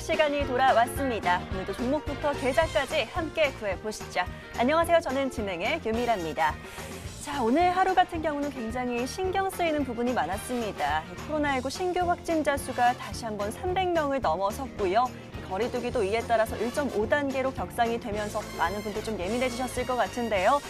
시간이 돌아왔습니다. 오늘도 종목부터 계좌까지 함께 구해보시죠. 안녕하세요. 저는 진행의 유미라입니다. 자, 오늘 하루 같은 경우는 굉장히 신경 쓰이는 부분이 많았습니다. 코로나19 신규 확진자 수가 다시 한번 300명을 넘어섰고요. 거리두기도 이에 따라서 1.5단계로 격상이 되면서 많은 분들 좀 예민해지셨을 것 같은데요.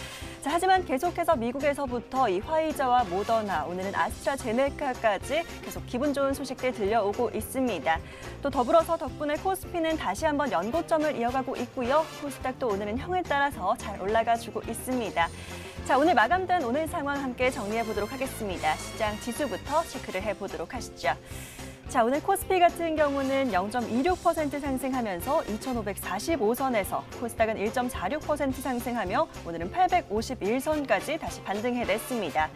자, 하지만 계속해서 미국에서부터 이 화이자와 모더나, 오늘은 아스트라제네카까지 계속 기분 좋은 소식들 들려오고 있습니다. 또 더불어서 덕분에 코스피는 다시 한번 연고점을 이어가고 있고요. 코스닥도 오늘은 형을 따라서 잘 올라가주고 있습니다. 자, 오늘 마감된 오늘 상황 함께 정리해보도록 하겠습니다. 시장 지수부터 체크를 해보도록 하시죠. 자, 오늘 코스피 같은 경우는 0.26% 상승하면서 2,545선에서 코스닥은 1.46% 상승하며 오늘은 851선까지 다시 반등해냈습니다.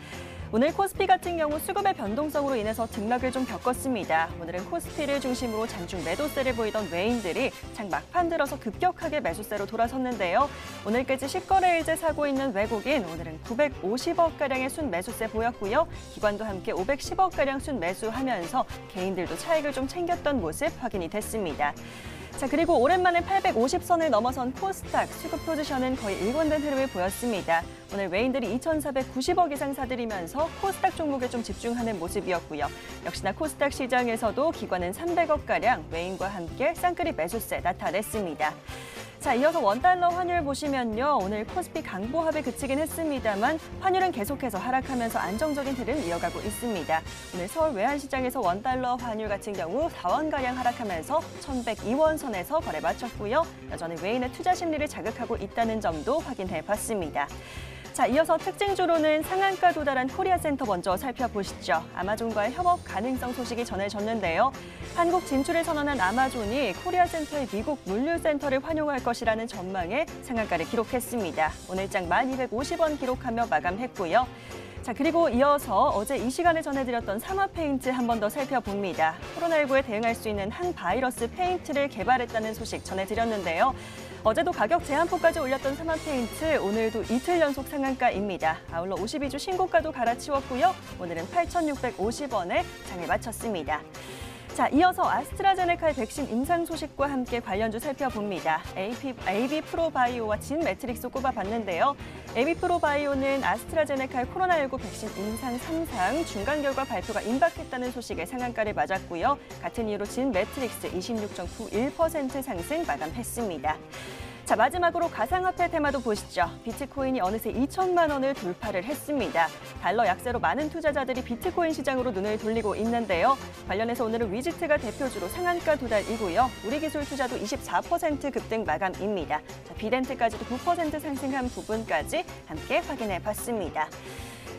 오늘 코스피 같은 경우 수급의 변동성으로 인해서 등락을 좀 겪었습니다. 오늘은 코스피를 중심으로 장중 매도세를 보이던 외인들이 장 막판 들어서 급격하게 매수세로 돌아섰는데요. 오늘까지 10거래일째 사고 있는 외국인, 오늘은 950억가량의 순매수세 보였고요. 기관도 함께 510억가량 순매수하면서 개인들도 차익을 좀 챙겼던 모습 확인이 됐습니다. 자, 그리고 오랜만에 850선을 넘어선 코스닥 수급 포지션은 거의 일관된 흐름을 보였습니다. 오늘 외인들이 2,490억 이상 사들이면서 코스닥 종목에 좀 집중하는 모습이었고요. 역시나 코스닥 시장에서도 기관은 300억가량 외인과 함께 쌍끌이 매수세 나타냈습니다. 자, 이어서 원달러 환율 보시면요. 오늘 코스피 강보합에 그치긴 했습니다만 환율은 계속해서 하락하면서 안정적인 흐름 이어가고 있습니다. 오늘 서울 외환시장에서 원달러 환율 같은 경우 4원가량 하락하면서 1,102원 선에서 거래 마쳤고요. 여전히 외인의 투자 심리를 자극하고 있다는 점도 확인해봤습니다. 자, 이어서 특징주로는 상한가 도달한 코리아센터 먼저 살펴보시죠. 아마존과의 협업 가능성 소식이 전해졌는데요. 한국 진출을 선언한 아마존이 코리아센터의 미국 물류센터를 활용할 것이라는 전망에 상한가를 기록했습니다. 오늘장 1,250원 기록하며 마감했고요. 자, 그리고 이어서 어제 이 시간에 전해드렸던 산화 페인트 한 번 더 살펴봅니다. 코로나19에 대응할 수 있는 항바이러스 페인트를 개발했다는 소식 전해드렸는데요. 어제도 가격 제한폭까지 올렸던 산화 페인트, 오늘도 이틀 연속 상한가입니다. 아울러 52주 신고가도 갈아치웠고요. 오늘은 8,650원에 장을 마쳤습니다. 자, 이어서 아스트라제네카의 백신 임상 소식과 함께 관련주 살펴봅니다. AB프로바이오와 진매트릭스 꼽아봤는데요. AB프로바이오는 아스트라제네카의 코로나19 백신 임상 3상 중간 결과 발표가 임박했다는 소식에 상한가를 맞았고요. 같은 이유로 진매트릭스 26.91% 상승 마감했습니다. 자, 마지막으로 가상화폐 테마도 보시죠. 비트코인이 어느새 2천만 원을 돌파를 했습니다. 달러 약세로 많은 투자자들이 비트코인 시장으로 눈을 돌리고 있는데요. 관련해서 오늘은 위지트가 대표주로 상한가 도달이고요. 우리기술 투자도 24% 급등 마감입니다. 자, 비덴트까지도 9% 상승한 부분까지 함께 확인해봤습니다.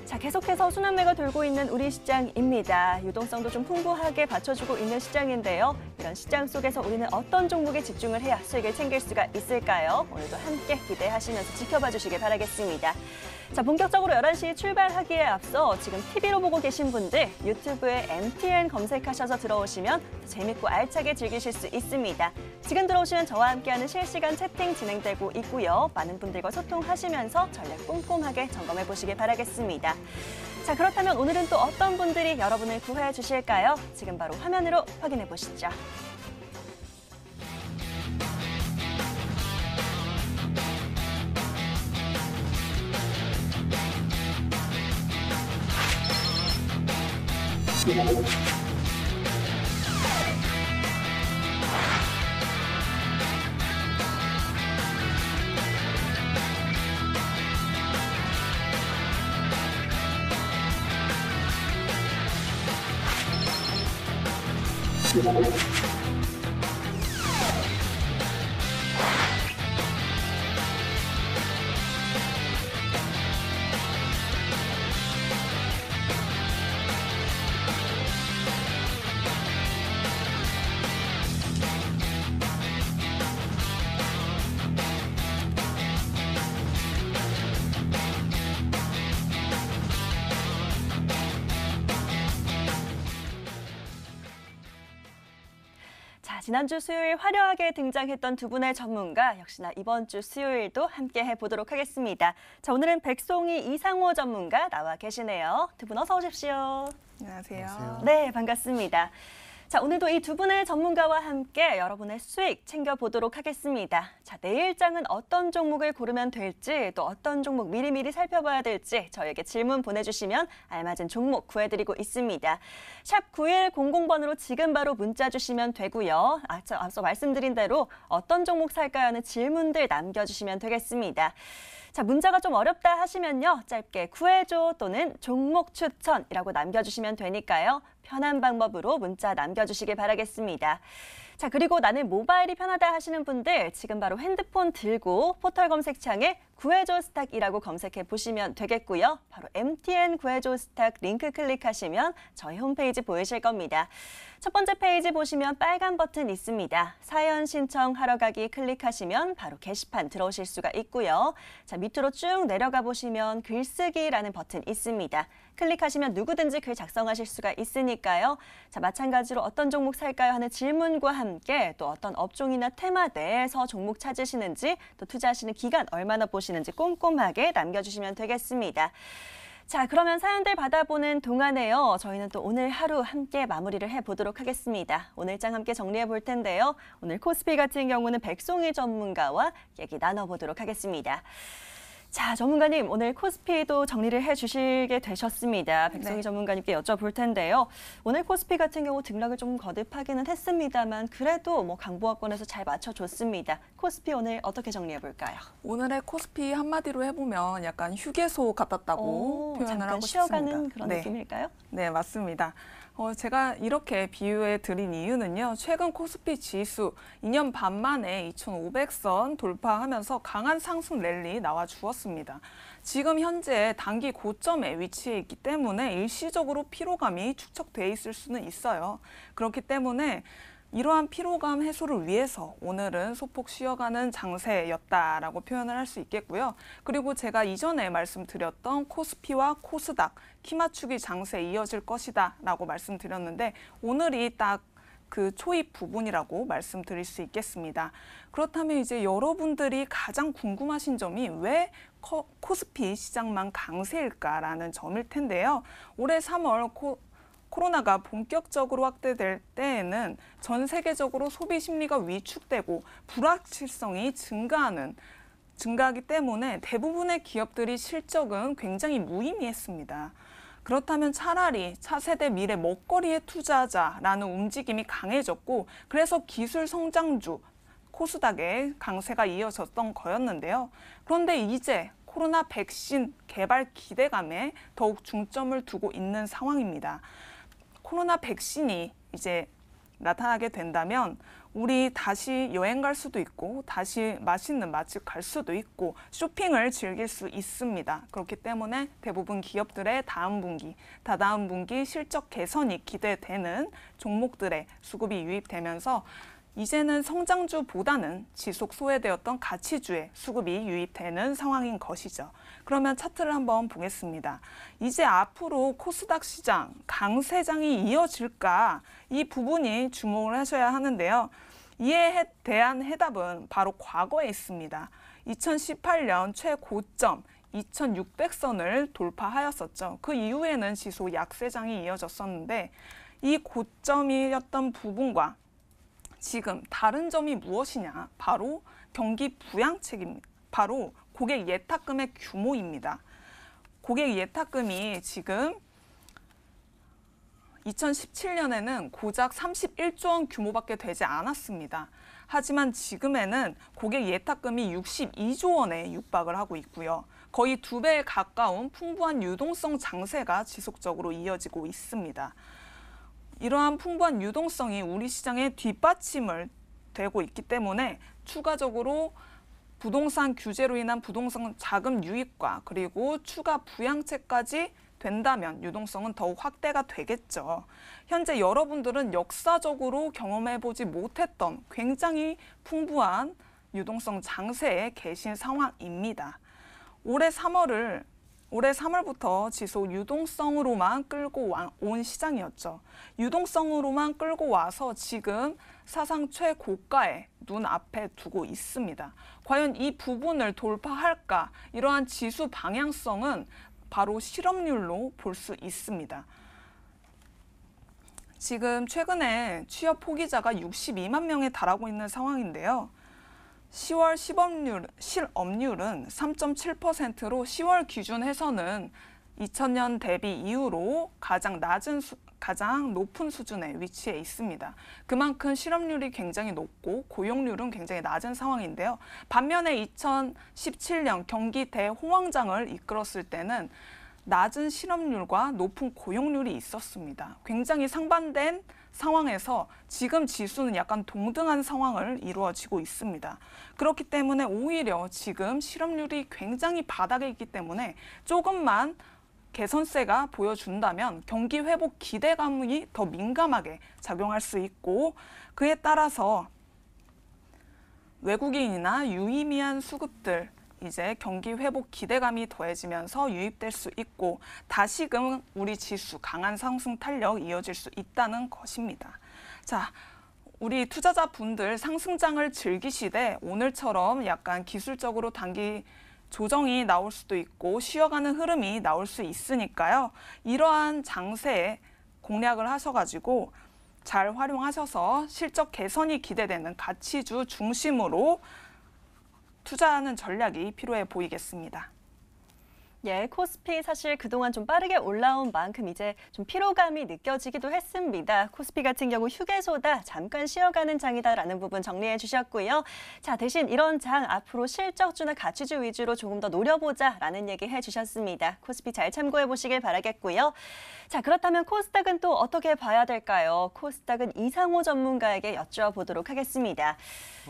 자, 계속해서 순환매가 돌고 있는 우리 시장입니다. 유동성도 좀 풍부하게 받쳐주고 있는 시장인데요. 이런 시장 속에서 우리는 어떤 종목에 집중을 해야 수익을 챙길 수가 있을까요? 오늘도 함께 기대하시면서 지켜봐 주시길 바라겠습니다. 자, 본격적으로 11시 출발하기에 앞서 지금 TV로 보고 계신 분들 유튜브에 MTN 검색하셔서 들어오시면 재밌고 알차게 즐기실 수 있습니다. 지금 들어오시면 저와 함께하는 실시간 채팅 진행되고 있고요. 많은 분들과 소통하시면서 전략 꼼꼼하게 점검해 보시길 바라겠습니다. 자, 그렇다면 오늘은 또 어떤 분들이 여러분을 구해 주실까요? 지금 바로 화면으로 확인해 보시죠. 지난주 수요일 화려하게 등장했던 두 분의 전문가, 역시나 이번 주 수요일도 함께 해보도록 하겠습니다. 자, 오늘은 백송이 이상호 전문가 나와 계시네요. 두 분 어서 오십시오. 안녕하세요. 네, 반갑습니다. 자, 오늘도 이 두 분의 전문가와 함께 여러분의 수익 챙겨보도록 하겠습니다. 자, 내일장은 어떤 종목을 고르면 될지, 또 어떤 종목 미리미리 살펴봐야 될지 저에게 질문 보내주시면 알맞은 종목 구해드리고 있습니다. 샵 9100번으로 지금 바로 문자 주시면 되고요. 앞서 말씀드린 대로 어떤 종목 살까요 하는 질문들 남겨주시면 되겠습니다. 자, 문자가 좀 어렵다 하시면요. 짧게 구해줘 또는 종목 추천이라고 남겨주시면 되니까요. 편한 방법으로 문자 남겨주시길 바라겠습니다. 자, 그리고 나는 모바일이 편하다 하시는 분들 지금 바로 핸드폰 들고 포털 검색창에 구해줘 스탁이라고 검색해 보시면 되겠고요. 바로 MTN 구해줘 스탁 링크 클릭하시면 저희 홈페이지 보이실 겁니다. 첫 번째 페이지 보시면 빨간 버튼 있습니다. 사연 신청하러 가기 클릭하시면 바로 게시판 들어오실 수가 있고요. 자, 밑으로 쭉 내려가 보시면 글쓰기라는 버튼 있습니다. 클릭하시면 누구든지 글 작성하실 수가 있으니까요. 자, 마찬가지로 어떤 종목 살까요 하는 질문과 함께 또 어떤 업종이나 테마 내에서 종목 찾으시는지 또 투자하시는 기간 얼마나 보시는지 꼼꼼하게 남겨주시면 되겠습니다. 자, 그러면 사연들 받아보는 동안에요. 저희는 또 오늘 하루 함께 마무리를 해보도록 하겠습니다. 오늘장 함께 정리해 볼 텐데요. 오늘 코스피 같은 경우는 백송희 전문가와 얘기 나눠보도록 하겠습니다. 자, 전문가님, 오늘 코스피도 정리를 해주시게 되셨습니다. 백송희 전문가님께 여쭤볼 텐데요. 오늘 코스피 같은 경우 등락을 좀 거듭하기는 했습니다만 그래도 강보합권에서 잘 맞춰줬습니다. 코스피 오늘 어떻게 정리해볼까요? 오늘의 코스피 한마디로 해보면 약간 휴게소 같았다고 표현을 하고 싶습니다. 쉬어가는 그런 느낌일까요? 네, 맞습니다. 제가 이렇게 비유해 드린 이유는요. 최근 코스피 지수 2년 반 만에 2,500선 돌파하면서 강한 상승 랠리 나와 주었습니다. 지금 현재 단기 고점에 위치해 있기 때문에 일시적으로 피로감이 축적돼 있을 수는 있어요. 그렇기 때문에 이러한 피로감 해소를 위해서 오늘은 소폭 쉬어가는 장세였다라고 표현을 할 수 있겠고요. 그리고 제가 이전에 말씀드렸던 코스피와 코스닥 키 맞추기 장세 이어질 것이다 라고 말씀드렸는데 오늘이 딱 그 초입 부분이라고 말씀드릴 수 있겠습니다. 그렇다면 이제 여러분들이 가장 궁금하신 점이 왜 코스피 시장만 강세일까라는 점일 텐데요. 올해 3월 코로나가 본격적으로 확대될 때에는 전 세계적으로 소비 심리가 위축되고 불확실성이 증가하기 때문에 대부분의 기업들이 실적은 굉장히 무의미했습니다. 그렇다면 차라리 차세대 미래 먹거리에 투자하자라는 움직임이 강해졌고 그래서 기술 성장주 코스닥의 강세가 이어졌던 거였는데요. 그런데 이제 코로나 백신 개발 기대감에 더욱 중점을 두고 있는 상황입니다. 코로나 백신이 이제 나타나게 된다면 우리 다시 여행 갈 수도 있고 다시 맛있는 맛집 갈 수도 있고 쇼핑을 즐길 수 있습니다. 그렇기 때문에 대부분 기업들의 다음 분기, 다다음 분기 실적 개선이 기대되는 종목들의 수급이 유입되면서 이제는 성장주보다는 지속 소외되었던 가치주의 수급이 유입되는 상황인 것이죠. 그러면 차트를 한번 보겠습니다. 이제 앞으로 코스닥 시장 강세장이 이어질까? 이 부분이 주목을 하셔야 하는데요. 이에 대한 해답은 바로 과거에 있습니다. 2018년 최고점 2600선을 돌파하였었죠. 그 이후에는 지속 약세장이 이어졌었는데 이 고점이었던 부분과 지금 다른 점이 무엇이냐? 바로 경기 부양책입니다. 바로 고객 예탁금의 규모입니다. 고객 예탁금이 지금 2017년에는 고작 31조 원 규모밖에 되지 않았습니다. 하지만 지금에는 고객 예탁금이 62조 원에 육박을 하고 있고요. 거의 2배에 가까운 풍부한 유동성 장세가 지속적으로 이어지고 있습니다. 이러한 풍부한 유동성이 우리 시장에 뒷받침을 되고 있기 때문에 추가적으로 부동산 규제로 인한 부동산 자금 유입과 그리고 추가 부양책까지 된다면 유동성은 더욱 확대가 되겠죠. 현재 여러분들은 역사적으로 경험해보지 못했던 굉장히 풍부한 유동성 장세에 계신 상황입니다. 올해 3월부터 지속 유동성으로만 끌고 온 시장이었죠. 유동성으로만 끌고 와서 지금 사상 최고가에 눈앞에 두고 있습니다. 과연 이 부분을 돌파할까? 이러한 지수 방향성은 바로 실업률로 볼 수 있습니다. 지금 최근에 취업 포기자가 62만 명에 달하고 있는 상황인데요. 10월 실업률은 3.7%로 10월 기준해서는 2000년 대비 이후로 가장 높은 수준에 위치해 있습니다. 그만큼 실업률이 굉장히 높고 고용률은 굉장히 낮은 상황인데요. 반면에 2017년 경기 대호황장을 이끌었을 때는 낮은 실업률과 높은 고용률이 있었습니다. 굉장히 상반된 상황에서 지금 지수는 약간 동등한 상황을 이루어지고 있습니다. 그렇기 때문에 오히려 지금 실업률이 굉장히 바닥에 있기 때문에 조금만 개선세가 보여준다면 경기 회복 기대감이 더 민감하게 작용할 수 있고, 그에 따라서 외국인이나 유의미한 수급들 이제 경기 회복 기대감이 더해지면서 유입될 수 있고 다시금 우리 지수 강한 상승 탄력 이어질 수 있다는 것입니다. 자, 우리 투자자분들 상승장을 즐기시되 오늘처럼 약간 기술적으로 단기 조정이 나올 수도 있고 쉬어가는 흐름이 나올 수 있으니까요. 이러한 장세에 공략을 하셔가지고 잘 활용하셔서 실적 개선이 기대되는 가치주 중심으로 투자하는 전략이 필요해 보이겠습니다. 예, 코스피 사실 그동안 좀 빠르게 올라온 만큼 이제 좀 피로감이 느껴지기도 했습니다. 코스피 같은 경우 휴게소다, 잠깐 쉬어가는 장이다라는 부분 정리해 주셨고요. 자, 대신 이런 장 앞으로 실적주나 가치주 위주로 조금 더 노려보자라는 얘기 해주셨습니다. 코스피 잘 참고해 보시길 바라겠고요. 자, 그렇다면 코스닥은 또 어떻게 봐야 될까요? 코스닥은 이상호 전문가에게 여쭤보도록 하겠습니다.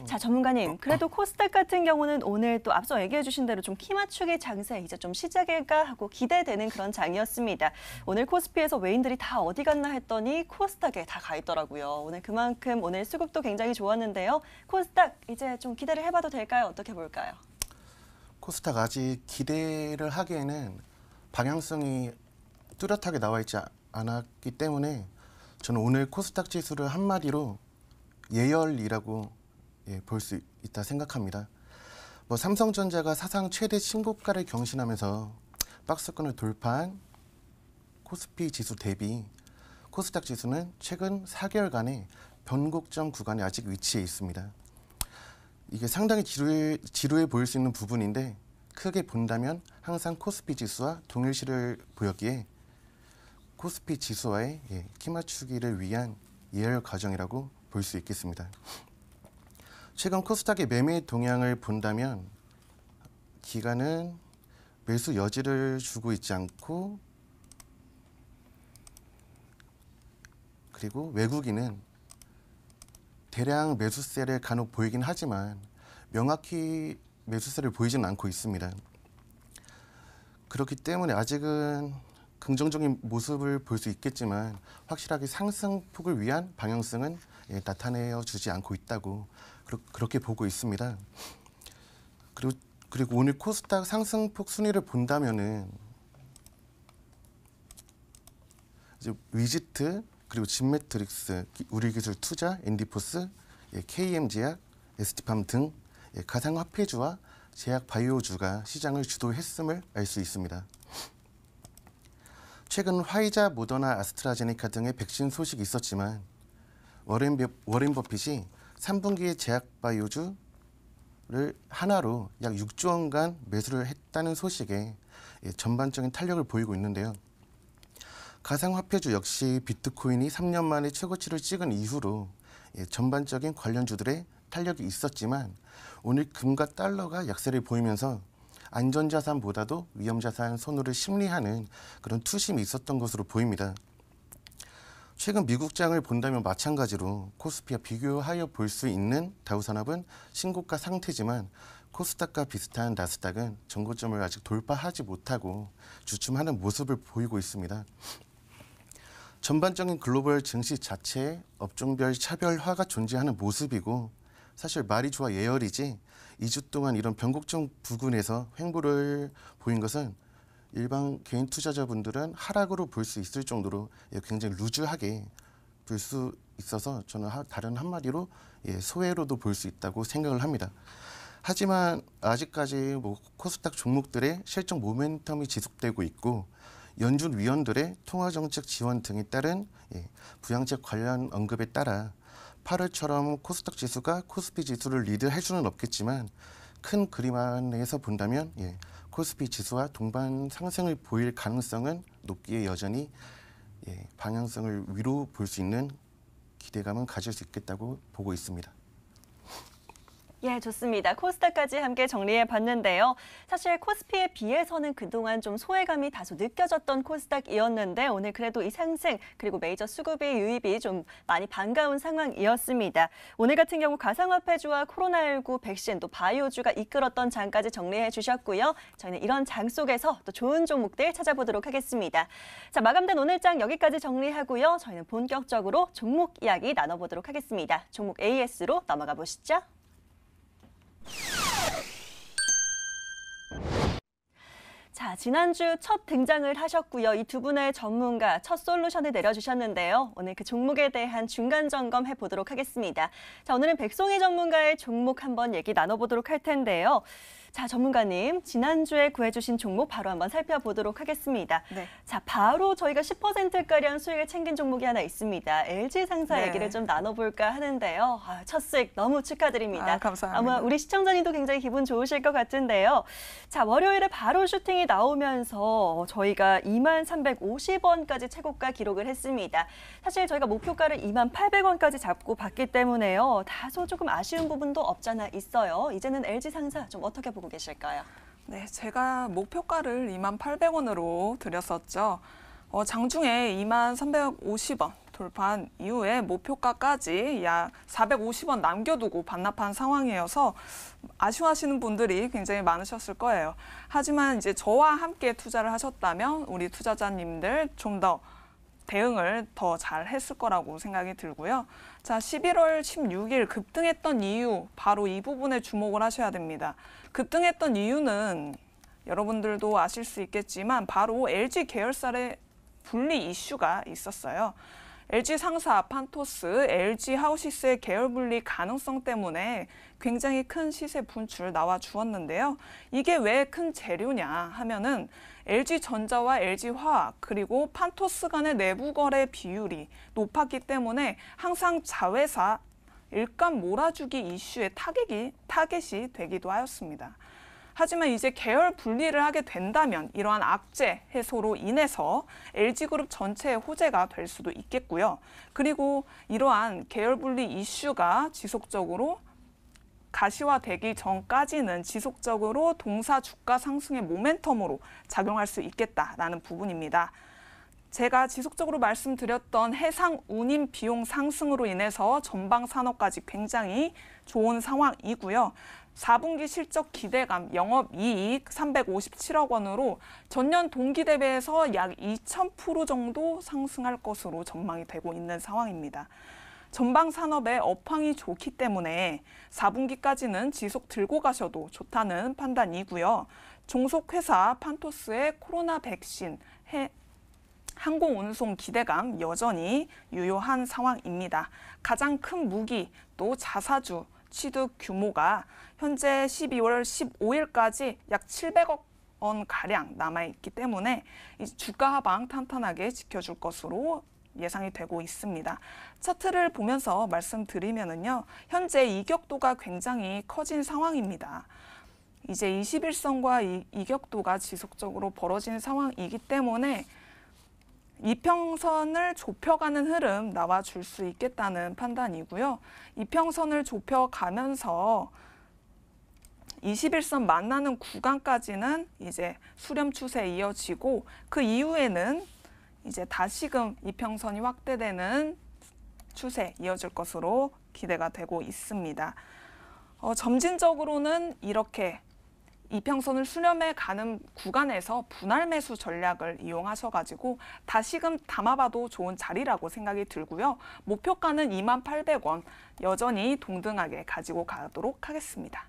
자, 전문가님, 그래도 코스닥 같은 경우는 오늘 또 앞서 얘기해 주신 대로 좀 키 맞추기 장세 이제 좀 시작일까 하고 기대되는 그런 장이었습니다. 오늘 코스피에서 외인들이 다 어디 갔나 했더니 코스닥에 다 가 있더라고요. 오늘 그만큼 오늘 수급도 굉장히 좋았는데요. 코스닥 이제 좀 기대를 해봐도 될까요? 어떻게 볼까요? 코스닥 아직 기대를 하기에는 방향성이 뚜렷하게 나와 있지 않았기 때문에 저는 오늘 코스닥 지수를 한마디로 예열이라고 볼 수 있다 생각합니다. 삼성전자가 사상 최대 신고가를 경신하면서 박스권을 돌파한 코스피 지수 대비 코스닥 지수는 최근 4개월간의 변곡점 구간에 아직 위치해 있습니다. 이게 상당히 지루해 보일 수 있는 부분인데 크게 본다면 항상 코스피 지수와 동일시를 보였기에 코스피 지수와의 키 맞추기를 위한 예열 과정이라고 볼 수 있겠습니다. 최근 코스닥의 매매 동향을 본다면 기관은 매수 여지를 주고 있지 않고 그리고 외국인은 대량 매수세를 간혹 보이긴 하지만 명확히 매수세를 보이지는 않고 있습니다. 그렇기 때문에 아직은 긍정적인 모습을 볼 수 있겠지만 확실하게 상승폭을 위한 방향성은 나타내어 주지 않고 있다고 그렇게 보고 있습니다. 그리고 오늘 코스닥 상승폭 순위를 본다면은 이제 위지트 그리고 진매트릭스, 우리기술투자, 엔디포스, KM제약, ST팜 등 가상화폐주와 제약바이오주가 시장을 주도했음을 알 수 있습니다. 최근 화이자, 모더나, 아스트라제네카 등의 백신 소식이 있었지만 워렌 버핏이 3분기에 제약바이오주를 하나로 약 6조 원간 매수를 했다는 소식에 전반적인 탄력을 보이고 있는데요. 가상화폐주 역시 비트코인이 3년 만에 최고치를 찍은 이후로 전반적인 관련주들의 탄력이 있었지만 오늘 금과 달러가 약세를 보이면서 안전자산보다도 위험자산 선호를 심리하는 그런 투심이 있었던 것으로 보입니다. 최근 미국장을 본다면 마찬가지로 코스피와 비교하여 볼 수 있는 다우산업은 신고가 상태지만 코스닥과 비슷한 나스닥은 전고점을 아직 돌파하지 못하고 주춤하는 모습을 보이고 있습니다. 전반적인 글로벌 증시 자체에 업종별 차별화가 존재하는 모습이고 사실 말이 좋아 예열이지 2주 동안 이런 변곡점 부근에서 횡보를 보인 것은 일반 개인 투자자분들은 하락으로 볼 수 있을 정도로 굉장히 루즈하게 볼 수 있어서 저는 다른 한마디로 소외로도 볼 수 있다고 생각을 합니다. 하지만 아직까지 코스닥 종목들의 실적 모멘텀이 지속되고 있고 연준 위원들의 통화정책 지원 등에 따른 부양책 관련 언급에 따라 8월처럼 코스닥 지수가 코스피 지수를 리드할 수는 없겠지만 큰 그림 안에서 본다면 코스피 지수와 동반 상승을 보일 가능성은 높기에 여전히 방향성을 위로 볼 수 있는 기대감은 가질 수 있겠다고 보고 있습니다. 예, 좋습니다. 코스닥까지 함께 정리해 봤는데요. 사실 코스피에 비해서는 그동안 좀 소외감이 다소 느껴졌던 코스닥이었는데 오늘 그래도 이 상승 그리고 메이저 수급이 유입이 좀 많이 반가운 상황이었습니다. 오늘 같은 경우 가상화폐주와 코로나19 백신 또 바이오주가 이끌었던 장까지 정리해 주셨고요. 저희는 이런 장 속에서 또 좋은 종목들 찾아보도록 하겠습니다. 자, 마감된 오늘 장 여기까지 정리하고요. 저희는 본격적으로 종목 이야기 나눠보도록 하겠습니다. 종목 AS로 넘어가 보시죠. 자, 지난주 첫 등장을 하셨고요. 이 두 분의 전문가 첫 솔루션을 내려주셨는데요. 오늘 그 종목에 대한 중간 점검 해보도록 하겠습니다. 자, 오늘은 백송희 전문가의 종목 한번 얘기 나눠보도록 할 텐데요. 자, 전문가님, 지난주에 구해주신 종목 바로 한번 살펴보도록 하겠습니다. 네. 자, 바로 저희가 10%가량 수익을 챙긴 종목이 하나 있습니다. LG상사 네. 얘기를 좀 나눠볼까 하는데요. 첫 수익 너무 축하드립니다. 감사합니다. 아마 우리 시청자님도 굉장히 기분 좋으실 것 같은데요. 자, 월요일에 바로 슈팅이 나오면서 저희가 2350원까지 최고가 기록을 했습니다. 사실 저희가 목표가를 2800원까지 잡고 봤기 때문에요. 다소 조금 아쉬운 부분도 없잖아 있어요. 이제는 LG상사 좀 어떻게 보고 계실까요? 네, 제가 목표가를 2800원으로 드렸었죠. 장중에 2350원 돌파한 이후에 목표가까지 약 450원 남겨두고 반납한 상황이어서 아쉬워하시는 분들이 굉장히 많으셨을 거예요. 하지만 이제 저와 함께 투자를 하셨다면 우리 투자자님들 좀 더 대응을 더 잘 했을 거라고 생각이 들고요. 자, 11월 16일 급등했던 이유, 바로 이 부분에 주목을 하셔야 됩니다. 급등했던 이유는 여러분들도 아실 수 있겠지만 바로 LG 계열사의 분리 이슈가 있었어요. LG 상사, 판토스, LG 하우시스의 계열 분리 가능성 때문에 굉장히 큰 시세 분출 나와 주었는데요. 이게 왜 큰 재료냐 하면은 LG전자와 LG화학 그리고 판토스 간의 내부 거래 비율이 높았기 때문에 항상 자회사 일감 몰아주기 이슈의 타겟이 되기도 하였습니다. 하지만 이제 계열 분리를 하게 된다면 이러한 악재 해소로 인해서 LG그룹 전체의 호재가 될 수도 있겠고요. 그리고 이러한 계열 분리 이슈가 지속적으로 가시화되기 전까지는 지속적으로 동사 주가 상승의 모멘텀으로 작용할 수 있겠다라는 부분입니다. 제가 지속적으로 말씀드렸던 해상 운임 비용 상승으로 인해서 전방 산업까지 굉장히 좋은 상황이고요. 4분기 실적 기대감, 영업이익 357억 원으로 전년 동기 대비해서 약 2000% 정도 상승할 것으로 전망이 되고 있는 상황입니다. 전방 산업의 업황이 좋기 때문에 4분기까지는 지속 들고 가셔도 좋다는 판단이고요. 종속회사 판토스의 코로나 백신, 항공 운송 기대감 여전히 유효한 상황입니다. 가장 큰 무기 또 자사주 취득 규모가 현재 12월 15일까지 약 700억 원가량 남아있기 때문에 주가 하방 탄탄하게 지켜줄 것으로 예상이 되고 있습니다. 차트를 보면서 말씀드리면은요, 현재 이격도가 굉장히 커진 상황입니다. 이제 21선과 이격도가 지속적으로 벌어진 상황이기 때문에 이평선을 좁혀가는 흐름 나와줄 수 있겠다는 판단이고요. 이평선을 좁혀가면서 21선 만나는 구간까지는 이제 수렴 추세 이어지고 그 이후에는 이제 다시금 이평선이 확대되는 추세 이어질 것으로 기대가 되고 있습니다. 점진적으로는 이렇게 이평선을 수렴해 가는 구간에서 분할 매수 전략을 이용하셔가지고 다시금 담아봐도 좋은 자리라고 생각이 들고요. 목표가는 2800원 여전히 동등하게 가지고 가도록 하겠습니다.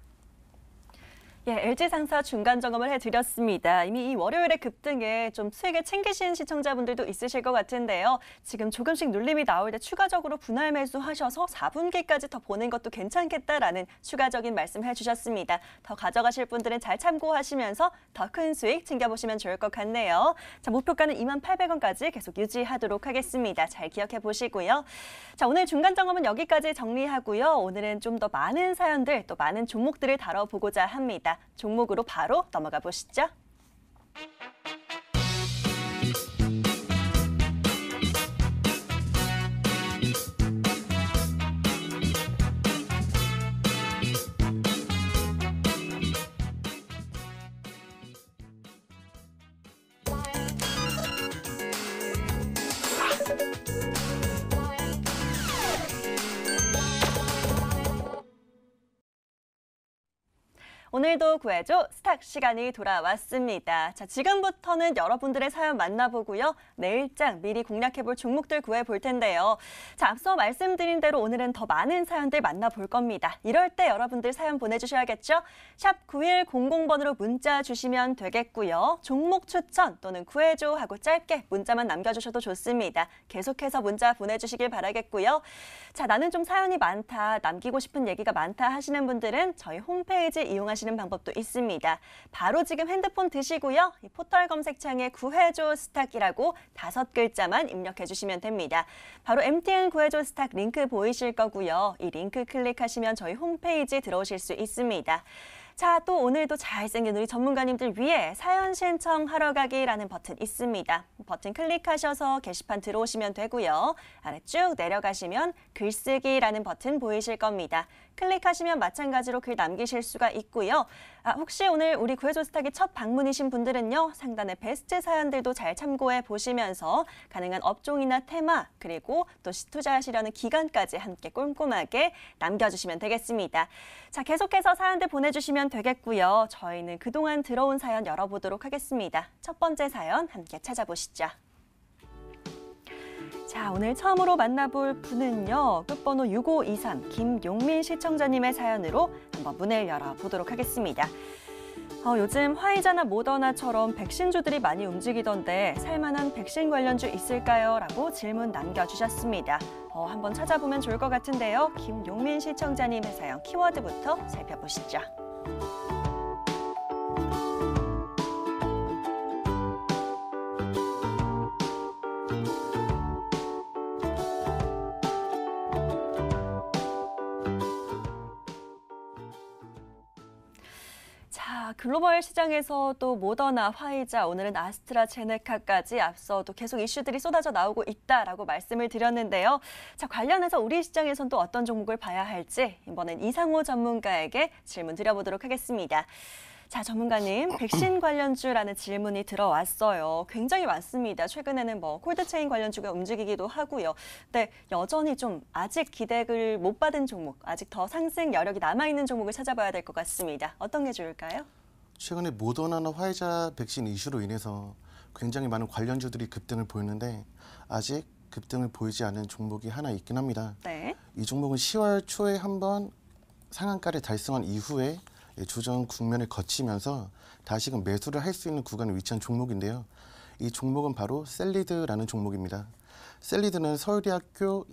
예, LG 상사 중간 점검을 해드렸습니다. 이미 이 월요일의 급등에 좀 수익을 챙기신 시청자분들도 있으실 것 같은데요. 지금 조금씩 눌림이 나올 때 추가적으로 분할 매수하셔서 4분기까지 더 보는 것도 괜찮겠다라는 추가적인 말씀 해주셨습니다. 더 가져가실 분들은 잘 참고하시면서 더 큰 수익 챙겨보시면 좋을 것 같네요. 자, 목표가는 28,000원까지 계속 유지하도록 하겠습니다. 잘 기억해 보시고요. 자, 오늘 중간 점검은 여기까지 정리하고요. 오늘은 좀 더 많은 사연들, 또 많은 종목들을 다뤄보고자 합니다. 종목으로 바로 넘어가 보시죠. 오늘도 구해줘 스탁 시간이 돌아왔습니다. 자, 지금부터는 여러분들의 사연 만나보고요. 내일장 미리 공략해볼 종목들 구해볼 텐데요. 자, 앞서 말씀드린 대로 오늘은 더 많은 사연들 만나볼 겁니다. 이럴 때 여러분들 사연 보내주셔야겠죠? 샵 9100번으로 문자 주시면 되겠고요. 종목 추천 또는 구해줘 하고 짧게 문자만 남겨주셔도 좋습니다. 계속해서 문자 보내주시길 바라겠고요. 자, 나는 좀 사연이 많다, 남기고 싶은 얘기가 많다 하시는 분들은 저희 홈페이지 이용하시는 방법도 있습니다. 바로 지금 핸드폰 드시고요. 이 포털 검색창에 구해줘 스탁이라고 5글자만 입력해 주시면 됩니다. 바로 MTN 구해줘 스탁 링크 보이실 거고요. 이 링크 클릭하시면 저희 홈페이지 들어오실 수 있습니다. 자, 또 오늘도 잘생긴 우리 전문가님들 위해 사연 신청하러 가기라는 버튼 있습니다. 버튼 클릭하셔서 게시판 들어오시면 되고요. 아래 쭉 내려가시면 글쓰기라는 버튼 보이실 겁니다. 클릭하시면 마찬가지로 글 남기실 수가 있고요. 혹시 오늘 우리 구해줘 스탁이 첫 방문이신 분들은요. 상단의 베스트 사연들도 잘 참고해 보시면서 가능한 업종이나 테마 그리고 또 투자하시려는 기간까지 함께 꼼꼼하게 남겨주시면 되겠습니다. 자, 계속해서 사연들 보내주시면 되겠고요. 저희는 그동안 들어온 사연 열어보도록 하겠습니다. 첫 번째 사연 함께 찾아보시죠. 자, 오늘 처음으로 만나볼 분은요. 끝번호 6523 김용민 시청자님의 사연으로 한번 문을 열어보도록 하겠습니다. 요즘 화이자나 모더나처럼 백신주들이 많이 움직이던데 살만한 백신 관련주 있을까요? 라고 질문 남겨주셨습니다. 한번 찾아보면 좋을 것 같은데요. 김용민 시청자님의 사연 키워드부터 살펴보시죠. 자, 글로벌 시장에서 또 모더나, 화이자, 오늘은 아스트라제네카까지 앞서 또 계속 이슈들이 쏟아져 나오고 있다라고 말씀을 드렸는데요. 자, 관련해서 우리 시장에선 또 어떤 종목을 봐야 할지 이번엔 이상호 전문가에게 질문 드려보도록 하겠습니다. 자, 전문가님, 백신 관련주라는 질문이 들어왔어요. 굉장히 많습니다. 최근에는 콜드체인 관련주가 움직이기도 하고요. 근데 여전히 좀 아직 기대를 못 받은 종목, 아직 더 상승 여력이 남아있는 종목을 찾아봐야 될 것 같습니다. 어떤 게 좋을까요? 최근에 모더나나 화이자 백신 이슈로 인해서 굉장히 많은 관련주들이 급등을 보였는데 아직 급등을 보이지 않은 종목이 하나 있긴 합니다. 네. 이 종목은 10월 초에 한번 상한가를 달성한 이후에 조정 국면을 거치면서 다시금 매수를 할 수 있는 구간에 위치한 종목인데요. 이 종목은 바로 셀리드라는 종목입니다. 셀리드는 서울대학교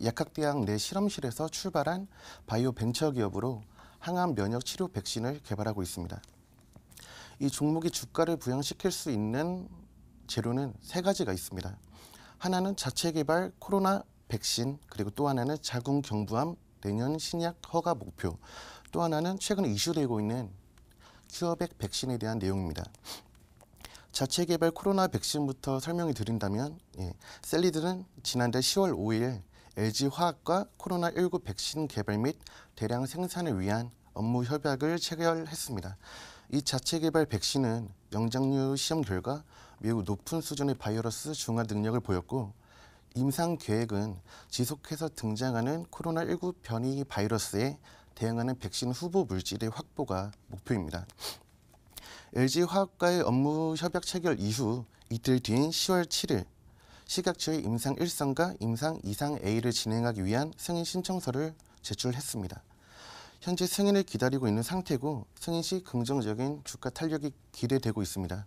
약학대학 내 실험실에서 출발한 바이오 벤처 기업으로 항암 면역 치료 백신을 개발하고 있습니다. 이 종목이 주가를 부양시킬 수 있는 재료는 3가지가 있습니다. 하나는 자체 개발 코로나 백신, 그리고 또 하나는 자궁경부암 내년 신약 허가 목표, 또 하나는 최근에 이슈되고 있는 큐어백 백신에 대한 내용입니다. 자체 개발 코로나 백신부터 설명을 드린다면 셀리드는 지난달 10월 5일 LG화학과 코로나19 백신 개발 및 대량 생산을 위한 업무 협약을 체결했습니다. 이 자체 개발 백신은 영장류 시험 결과 매우 높은 수준의 바이러스 중화 능력을 보였고 임상 계획은 지속해서 등장하는 코로나19 변이 바이러스에 대응하는 백신 후보 물질의 확보가 목표입니다. LG화학과의 업무 협약 체결 이후 이틀 뒤인 10월 7일 식약처에 임상 1선과 임상 2상 A를 진행하기 위한 승인 신청서를 제출했습니다. 현재 승인을 기다리고 있는 상태고 승인 시 긍정적인 주가 탄력이 기대되고 있습니다.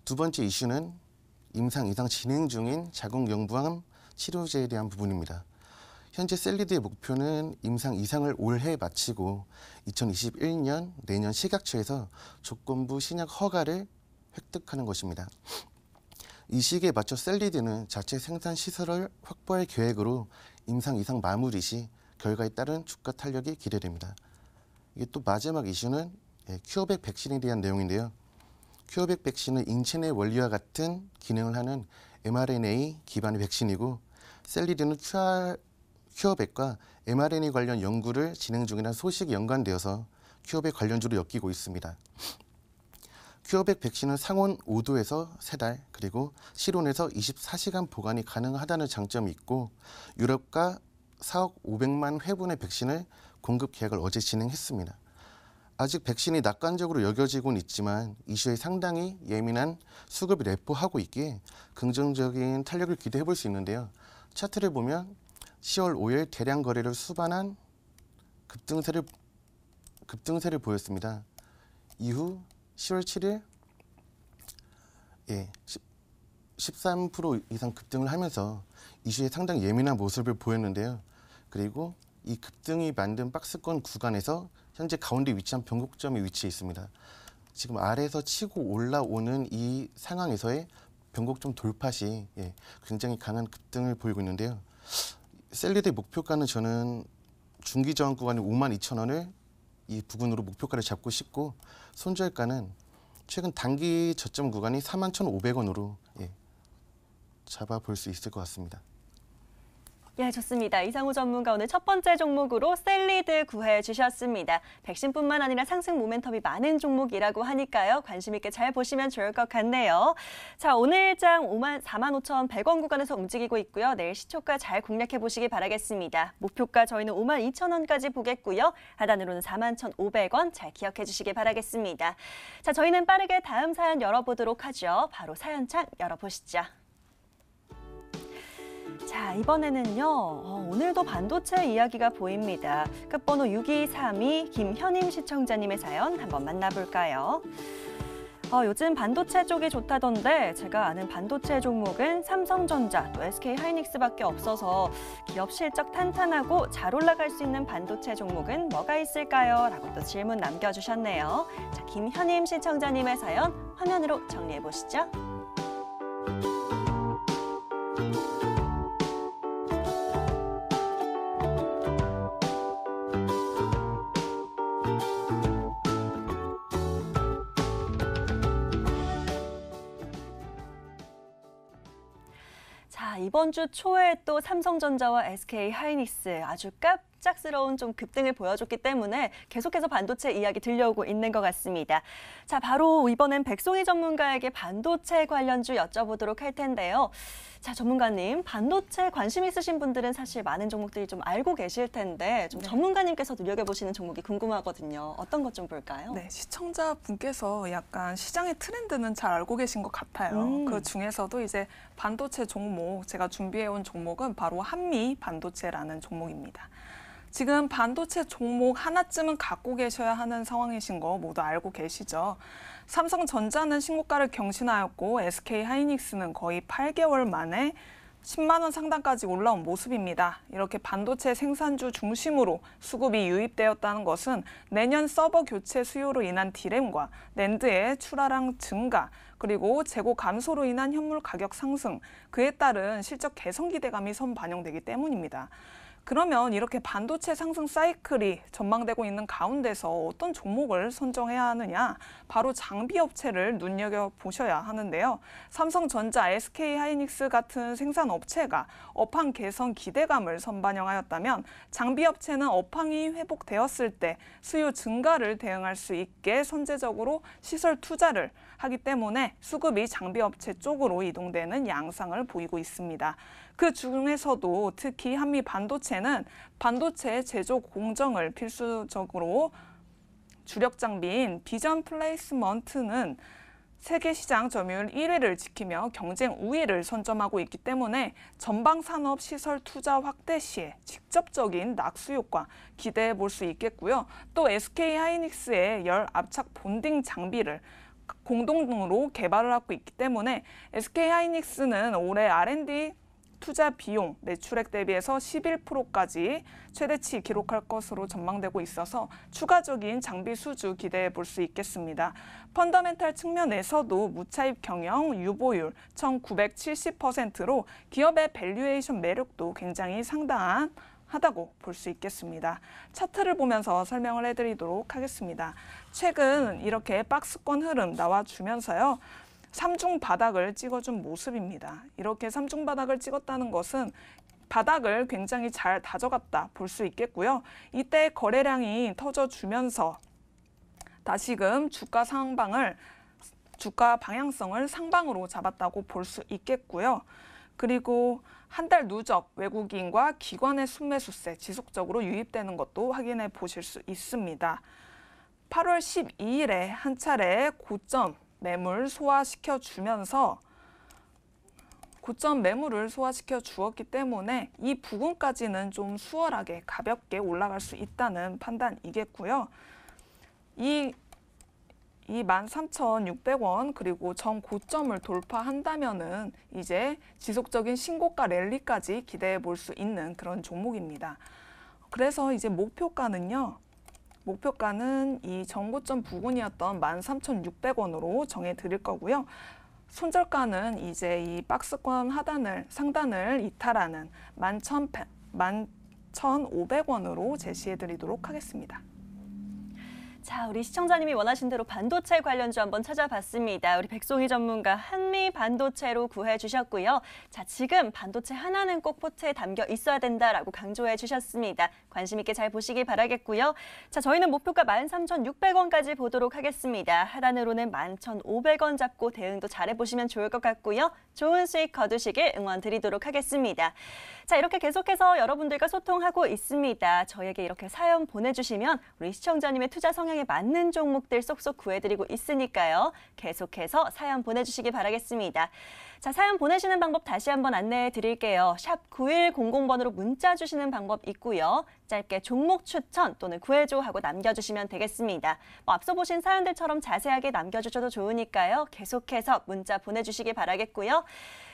두 번째 이슈는 임상 이상 진행 중인 자궁경부암 치료제에 대한 부분입니다. 현재 셀리드의 목표는 임상 이상을 올해 마치고 2021년 내년 식약처에서 조건부 신약 허가를 획득하는 것입니다. 이 시기에 맞춰 셀리드는 자체 생산 시설을 확보할 계획으로 임상 이상 마무리 시 결과에 따른 주가 탄력이 기대됩니다. 이게 또 마지막 이슈는 큐어백 백신에 대한 내용인데요. 큐어백 백신은 인체 내 원리와 같은 기능을 하는 mRNA 기반의 백신이고 셀리드는 큐어백과 mRNA 관련 연구를 진행 중이라는 소식이 연관되어서 큐어백 관련주로 엮이고 있습니다. 큐어백 백신은 상온 5도에서 3달, 그리고 실온에서 24시간 보관이 가능하다는 장점이 있고 유럽과 4억 500만 회분의 백신을 공급 계약을 어제 진행했습니다. 아직 백신이 낙관적으로 여겨지고는 있지만 이슈에 상당히 예민한 수급이 내포하고 있기에 긍정적인 탄력을 기대해 볼 수 있는데요. 차트를 보면 10월 5일 대량 거래를 수반한 급등세를 보였습니다. 이후 10월 7일 13% 이상 급등을 하면서 이슈에 상당히 예민한 모습을 보였는데요. 그리고 이 급등이 만든 박스권 구간에서 현재 가운데 위치한 변곡점에 위치해 있습니다. 지금 아래에서 치고 올라오는 이 상황에서의 변곡점 돌파 시 굉장히 강한 급등을 보이고 있는데요. 셀리드의 목표가는 저는 중기 저항 구간인 52,000원을 이 부근으로 목표가를 잡고 싶고 손절가는 최근 단기 저점 구간이 41,500원으로 잡아볼 수 있을 것 같습니다. 예, 좋습니다. 이상우 전문가 오늘 첫 번째 종목으로 셀리드 구해 주셨습니다. 백신뿐만 아니라 상승 모멘텀이 많은 종목이라고 하니까요. 관심 있게 잘 보시면 좋을 것 같네요. 자, 오늘 장 45,100원 구간에서 움직이고 있고요. 내일 시초가 잘 공략해 보시기 바라겠습니다. 목표가 저희는 52,000원까지 보겠고요. 하단으로는 41,500원 잘 기억해 주시기 바라겠습니다. 자, 저희는 빠르게 다음 사연 열어보도록 하죠. 바로 사연창 열어보시죠. 자, 이번에는요. 오늘도 반도체 이야기가 보입니다. 끝번호 6232 김현임 시청자님의 사연 한번 만나볼까요? 요즘 반도체 쪽이 좋다던데 제가 아는 반도체 종목은 삼성전자 또 SK하이닉스밖에 없어서 기업 실적 탄탄하고 잘 올라갈 수 있는 반도체 종목은 뭐가 있을까요? 라고 또 질문 남겨주셨네요. 자, 김현임 시청자님의 사연 화면으로 정리해 보시죠. 자, 이번 주 초에 또 삼성전자와 SK하이닉스 아주 깜짝스러운 좀 급등을 보여줬기 때문에 계속해서 반도체 이야기 들려오고 있는 것 같습니다. 자, 바로 이번엔 백송희 전문가에게 반도체 관련주 여쭤보도록 할 텐데요. 자, 전문가님, 반도체 관심 있으신 분들은 사실 많은 종목들이 좀 알고 계실 텐데 좀 전문가님께서 눈여겨보시는 종목이 궁금하거든요. 어떤 것 좀 볼까요? 네, 시청자분께서 약간 시장의 트렌드는 잘 알고 계신 것 같아요. 그 중에서도 이제 반도체 종목, 제가 준비해온 종목은 바로 한미 반도체라는 종목입니다. 지금 반도체 종목 하나쯤은 갖고 계셔야 하는 상황이신 거 모두 알고 계시죠? 삼성전자는 신고가를 경신하였고 SK하이닉스는 거의 8개월 만에 10만 원 상단까지 올라온 모습입니다. 이렇게 반도체 생산주 중심으로 수급이 유입되었다는 것은 내년 서버 교체 수요로 인한 디램과 낸드의 출하량 증가, 그리고 재고 감소로 인한 현물 가격 상승, 그에 따른 실적 개선 기대감이 선반영되기 때문입니다. 그러면 이렇게 반도체 상승 사이클이 전망되고 있는 가운데서 어떤 종목을 선정해야 하느냐? 바로 장비 업체를 눈여겨보셔야 하는데요. 삼성전자, SK하이닉스 같은 생산업체가 업황 개선 기대감을 선반영하였다면 장비 업체는 업황이 회복되었을 때 수요 증가를 대응할 수 있게 선제적으로 시설 투자를 하기 때문에 수급이 장비 업체 쪽으로 이동되는 양상을 보이고 있습니다. 그 중에서도 특히 한미 반도체는 반도체 제조 공정을 필수적으로 주력 장비인 비전 플레이스먼트는 세계 시장 점유율 1위를 지키며 경쟁 우위를 선점하고 있기 때문에 전방 산업 시설 투자 확대 시에 직접적인 낙수 효과 기대해 볼 수 있겠고요. 또 SK 하이닉스의 열 압착 본딩 장비를 공동으로 개발을 하고 있기 때문에 SK 하이닉스는 올해 R&D 투자 비용 매출액 대비해서 11%까지 최대치 기록할 것으로 전망되고 있어서 추가적인 장비 수주 기대해 볼 수 있겠습니다. 펀더멘탈 측면에서도 무차입 경영 유보율 1970%로 기업의 밸류에이션 매력도 굉장히 상당하다고 볼 수 있겠습니다. 차트를 보면서 설명을 해드리도록 하겠습니다. 최근 이렇게 박스권 흐름 나와주면서요. 삼중 바닥을 찍어준 모습입니다. 이렇게 삼중 바닥을 찍었다는 것은 바닥을 굉장히 잘 다져갔다 볼 수 있겠고요. 이때 거래량이 터져주면서 다시금 주가 방향성을 상방으로 잡았다고 볼 수 있겠고요. 그리고 한 달 누적 외국인과 기관의 순매수세 지속적으로 유입되는 것도 확인해 보실 수 있습니다. 8월 12일에 한 차례 고점 매물을 소화시켜 주었기 때문에 이 부분까지는 좀 수월하게 가볍게 올라갈 수 있다는 판단이겠고요. 이 13,600원 그리고 전 고점을 돌파한다면은 이제 지속적인 신고가 랠리까지 기대해 볼 수 있는 그런 종목입니다. 그래서 이제 목표가는 이 전고점 부근이었던 13,600원으로 정해 드릴 거고요. 손절가는 이제 이 박스권 상단을 이탈하는 11,500원으로 제시해 드리도록 하겠습니다. 자, 우리 시청자님이 원하신 대로 반도체 관련주 한번 찾아봤습니다. 우리 백송희 전문가 한미 반도체로 구해 주셨고요. 자, 지금 반도체 하나는 꼭 포트에 담겨 있어야 된다라고 강조해 주셨습니다. 관심 있게 잘 보시기 바라겠고요. 자, 저희는 목표가 13,600원까지 보도록 하겠습니다. 하단으로는 11,500원 잡고 대응도 잘해보시면 좋을 것 같고요. 좋은 수익 거두시길 응원 드리도록 하겠습니다. 자, 이렇게 계속해서 여러분들과 소통하고 있습니다. 저에게 이렇게 사연 보내주시면 우리 시청자님의 투자 성향에 맞는 종목들 쏙쏙 구해드리고 있으니까요. 계속해서 사연 보내주시기 바라겠습니다. 자, 사연 보내시는 방법 다시 한번 안내해 드릴게요. 샵 9100번으로 문자 주시는 방법 있고요. 짧게 종목 추천 또는 구해줘 하고 남겨주시면 되겠습니다. 앞서 보신 사연들처럼 자세하게 남겨주셔도 좋으니까요. 계속해서 문자 보내주시기 바라겠고요.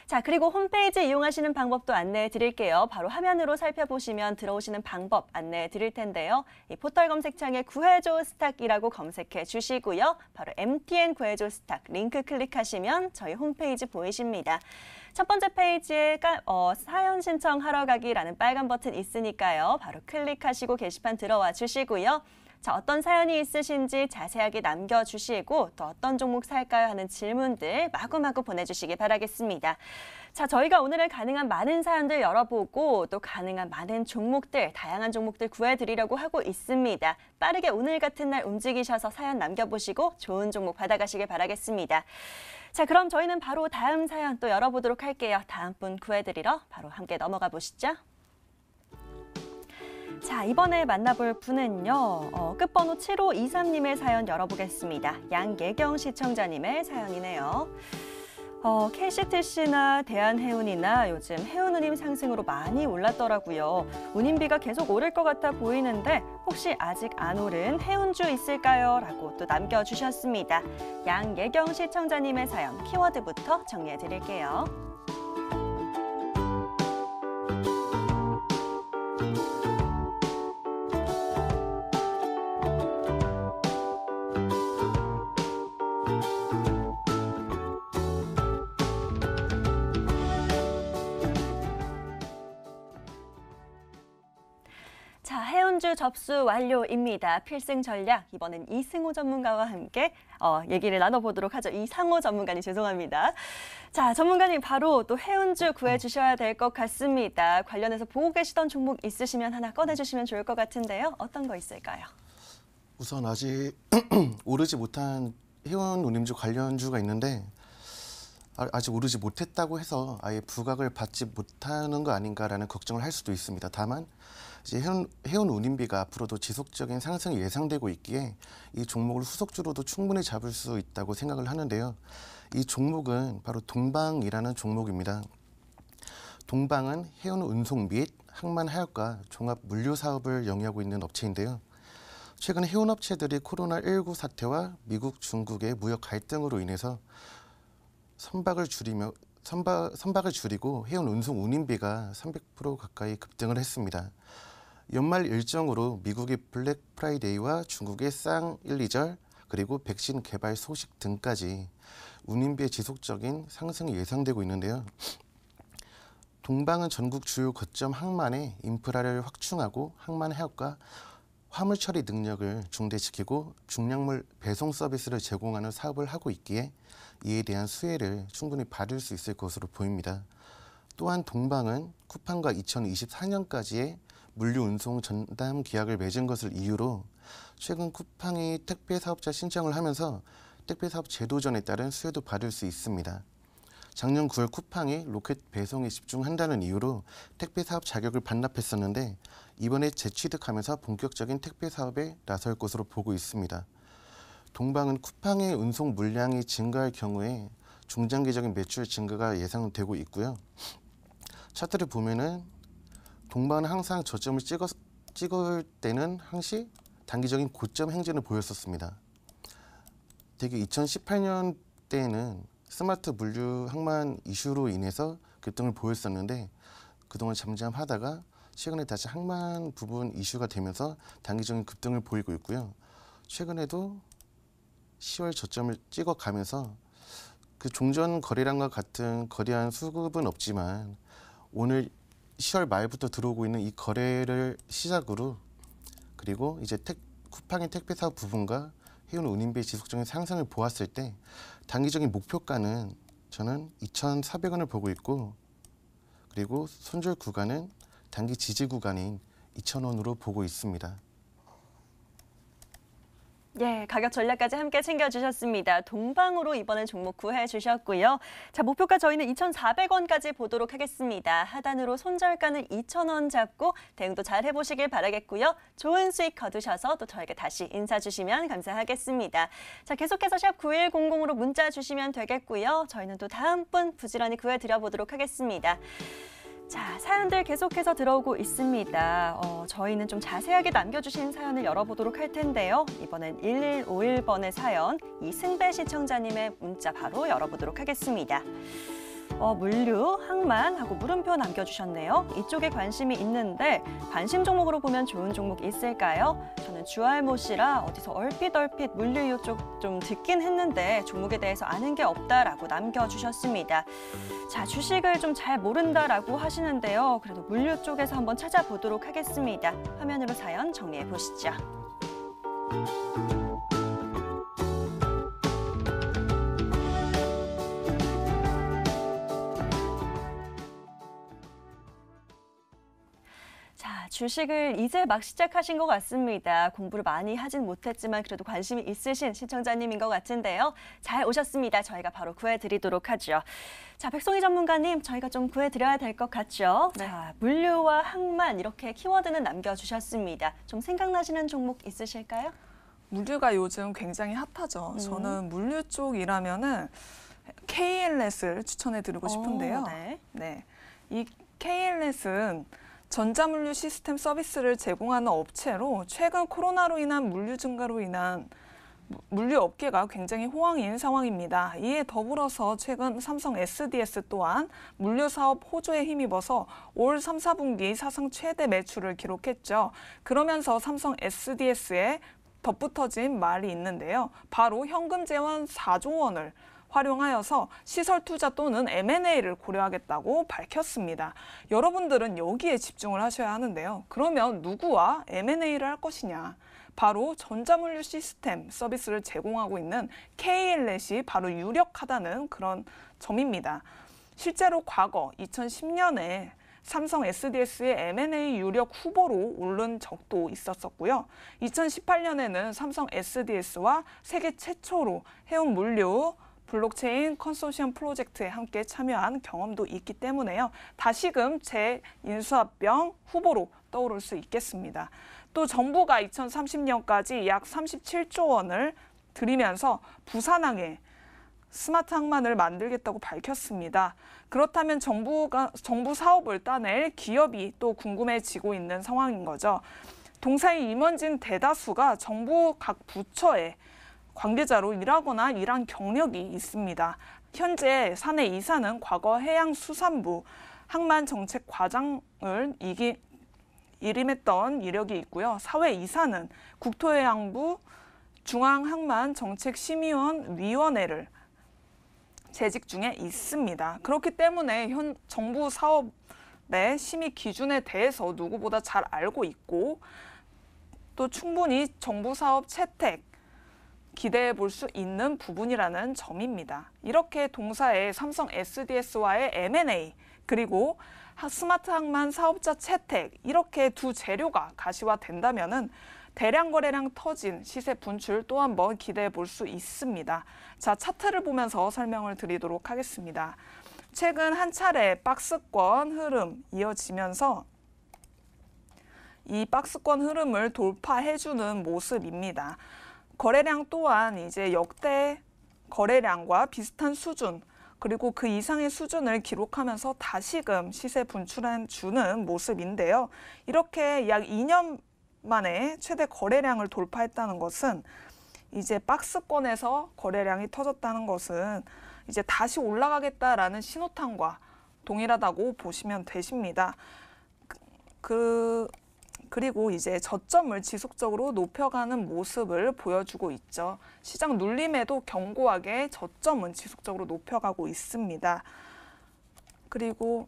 자, 그리고 홈페이지 이용하시는 방법도 안내해 드릴게요. 바로 화면으로 살펴보시면 들어오시는 방법 안내해 드릴 텐데요. 이 포털 검색창에 구해줘 스탁이라고 검색해 주시고요. 바로 MTN 구해줘 스탁 링크 클릭하시면 저희 홈페이지 보이십니다. 첫 번째 페이지에 사연 신청하러 가기라는 빨간 버튼 있으니까요. 바로 클릭하시고 게시판 들어와 주시고요. 자, 어떤 사연이 있으신지 자세하게 남겨주시고 또 어떤 종목 살까요 하는 질문들 마구마구 보내주시기 바라겠습니다. 자, 저희가 오늘은 가능한 많은 사연들 열어보고 또 가능한 많은 종목들, 다양한 종목들 구해드리려고 하고 있습니다. 빠르게 오늘 같은 날 움직이셔서 사연 남겨보시고 좋은 종목 받아가시길 바라겠습니다. 자, 그럼 저희는 바로 다음 사연 또 열어보도록 할게요. 다음 분 구해드리러 바로 함께 넘어가 보시죠. 자, 이번에 만나볼 분은요. 끝번호 7523님의 사연 열어보겠습니다. 양예경 시청자님의 사연이네요. KCTC나 대한해운이나 요즘 해운운임 상승으로 많이 올랐더라고요. 운임비가 계속 오를 것 같아 보이는데 혹시 아직 안 오른 해운주 있을까요? 라고 또 남겨주셨습니다. 양예경 시청자님의 사연 키워드부터 정리해 드릴게요. 자, 해운주 접수 완료입니다. 필승 전략, 이번엔 이승호 전문가와 함께 얘기를 나눠보도록 하죠. 이상호 전문가님, 죄송합니다. 자, 전문가님 바로 또 해운주 구해주셔야 될 것 같습니다. 관련해서 보고 계시던 종목 있으시면 하나 꺼내주시면 좋을 것 같은데요. 어떤 거 있을까요? 우선 아직 오르지 못한 해운 운임주 관련주가 있는데 아직 오르지 못했다고 해서 아예 부각을 받지 못하는 거 아닌가라는 걱정을 할 수도 있습니다. 다만 이제 해운 운임비가 앞으로도 지속적인 상승이 예상되고 있기에 이 종목을 후속주로도 충분히 잡을 수 있다고 생각을 하는데요. 이 종목은 바로 동방이라는 종목입니다. 동방은 해운 운송 및 항만 하역과 종합 물류 사업을 영위하고 있는 업체인데요. 최근 해운업체들이 코로나19 사태와 미국, 중국의 무역 갈등으로 인해서 선박을 줄이고 해운 운송 운임비가 300% 가까이 급등을 했습니다. 연말 일정으로 미국의 블랙 프라이데이와 중국의 쌍 1, 2절 그리고 백신 개발 소식 등까지 운임비의 지속적인 상승이 예상되고 있는데요. 동방은 전국 주요 거점 항만의 인프라를 확충하고 항만 해역과 화물 처리 능력을 중대시키고 중량물 배송 서비스를 제공하는 사업을 하고 있기에 이에 대한 수혜를 충분히 받을 수 있을 것으로 보입니다. 또한 동방은 쿠팡과 2024년까지의 물류 운송 전담 계약을 맺은 것을 이유로 최근 쿠팡이 택배 사업자 신청을 하면서 택배 사업 제도전에 따른 수혜도 받을 수 있습니다. 작년 9월 쿠팡이 로켓 배송에 집중한다는 이유로 택배 사업 자격을 반납했었는데 이번에 재취득하면서 본격적인 택배 사업에 나설 것으로 보고 있습니다. 동방은 쿠팡의 운송 물량이 증가할 경우에 중장기적인 매출 증가가 예상되고 있고요. 차트를 보면은 동방은 항상 저점을 찍을 때는 항시 단기적인 고점 행진을 보였었습니다. 되게 2018년 때에는 스마트 물류 항만 이슈로 인해서 급등을 보였었는데 그동안 잠잠하다가 최근에 다시 항만 부분 이슈가 되면서 단기적인 급등을 보이고 있고요. 최근에도 10월 저점을 찍어가면서 그 종전 거래량과 같은 거래한 수급은 없지만 오늘 10월 말부터 들어오고 있는 이 거래를 시작으로 그리고 이제 쿠팡의 택배 사업 부분과 해운 운임비의 지속적인 상승을 보았을 때 단기적인 목표가는 저는 2,400원을 보고 있고 그리고 손절 구간은 단기 지지 구간인 2,000원으로 보고 있습니다. 예, 가격 전략까지 함께 챙겨주셨습니다. 동방으로 이번엔 종목 구해 주셨고요. 자, 목표가 저희는 2,400원까지 보도록 하겠습니다. 하단으로 손절가는 2,000원 잡고 대응도 잘 해보시길 바라겠고요. 좋은 수익 거두셔서 또 저에게 다시 인사 주시면 감사하겠습니다. 자, 계속해서 샵 9100으로 문자 주시면 되겠고요. 저희는 또 다음 분 부지런히 구해드려보도록 하겠습니다. 자, 사연들 계속해서 들어오고 있습니다. 저희는 좀 자세하게 남겨주신 사연을 열어보도록 할 텐데요. 이번엔 1151번의 사연, 이승배 시청자님의 문자 바로 열어보도록 하겠습니다. 물류, 항만하고 물음표 남겨주셨네요. 이쪽에 관심이 있는데 관심 종목으로 보면 좋은 종목 있을까요? 저는 주알못이라 어디서 얼핏 물류 쪽 좀 듣긴 했는데 종목에 대해서 아는 게 없다라고 남겨주셨습니다. 자, 주식을 좀 잘 모른다라고 하시는데요. 그래도 물류 쪽에서 한번 찾아보도록 하겠습니다. 화면으로 사연 정리해 보시죠. 자, 주식을 이제 막 시작하신 것 같습니다. 공부를 많이 하진 못했지만 그래도 관심이 있으신 시청자님인 것 같은데요. 잘 오셨습니다. 저희가 바로 구해드리도록 하죠. 자, 백송희 전문가님, 저희가 좀 구해드려야 될 것 같죠? 네. 자, 물류와 항만 이렇게 키워드는 남겨주셨습니다. 좀 생각나시는 종목 있으실까요? 물류가 요즘 굉장히 핫하죠. 저는 물류 쪽이라면은 KLS를 추천해드리고 싶은데요. 네. 이 KLS는 전자물류 시스템 서비스를 제공하는 업체로 최근 코로나로 인한 물류 증가로 인한 물류 업계가 굉장히 호황인 상황입니다. 이에 더불어서 최근 삼성 SDS 또한 물류 사업 호조에 힘입어서 올 3, 4분기 사상 최대 매출을 기록했죠. 그러면서 삼성 SDS에 덧붙어진 말이 있는데요. 바로 현금 재원 4조 원을 활용하여서 시설 투자 또는 M&A를 고려하겠다고 밝혔습니다. 여러분들은 여기에 집중을 하셔야 하는데요. 그러면 누구와 M&A를 할 것이냐? 바로 전자물류 시스템 서비스를 제공하고 있는 KLS이 바로 유력하다는 그런 점입니다. 실제로 과거 2010년에 삼성 SDS의 M&A 유력 후보로 오른 적도 있었었고요. 2018년에는 삼성 SDS와 세계 최초로 해운 물류 블록체인 컨소시엄 프로젝트에 함께 참여한 경험도 있기 때문에요. 다시금 재인수합병 후보로 떠오를 수 있겠습니다. 또 정부가 2030년까지 약 37조 원을 들이면서 부산항에 스마트 항만을 만들겠다고 밝혔습니다. 그렇다면 정부 사업을 따낼 기업이 또 궁금해지고 있는 상황인 거죠. 동사의 임원진 대다수가 정부 각 부처에 관계자로 일하거나 일한 경력이 있습니다. 현재 사내 이사는 과거 해양수산부 항만정책과장을 일임했던 이력이 있고요. 사회 이사는 국토해양부 중앙항만정책심의원 위원회를 재직 중에 있습니다. 그렇기 때문에 현 정부 사업의 심의 기준에 대해서 누구보다 잘 알고 있고 또 충분히 정부 사업 채택 기대해 볼 수 있는 부분이라는 점입니다. 이렇게 동사의 삼성 SDS와의 M&A 그리고 스마트 항만 사업자 채택 이렇게 두 재료가 가시화된다면은 대량 거래량 터진 시세 분출 또 한번 기대해 볼 수 있습니다. 자, 차트를 보면서 설명을 드리도록 하겠습니다. 최근 한 차례 박스권 흐름 이어지면서 이 박스권 흐름을 돌파해주는 모습입니다. 거래량 또한 이제 역대 거래량과 비슷한 수준 그리고 그 이상의 수준을 기록하면서 다시금 시세 분출해 주는 모습인데요. 이렇게 약 2년 만에 최대 거래량을 돌파했다는 것은 이제 박스권에서 거래량이 터졌다는 것은 이제 다시 올라가겠다라는 신호탄과 동일하다고 보시면 되십니다. 그리고 이제 저점을 지속적으로 높여가는 모습을 보여주고 있죠. 시장 눌림에도 견고하게 저점은 지속적으로 높여가고 있습니다. 그리고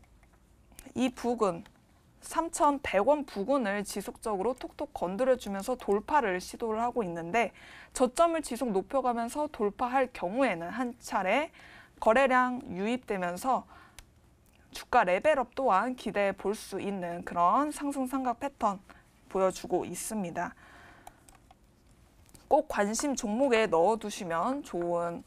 이 부근 3,100원 부근을 지속적으로 톡톡 건드려주면서 돌파를 시도를 하고 있는데 저점을 지속 높여가면서 돌파할 경우에는 한 차례 거래량 유입되면서 주가 레벨업 또한 기대해 볼 수 있는 그런 상승 삼각 패턴 보여주고 있습니다. 꼭 관심 종목에 넣어두시면 좋은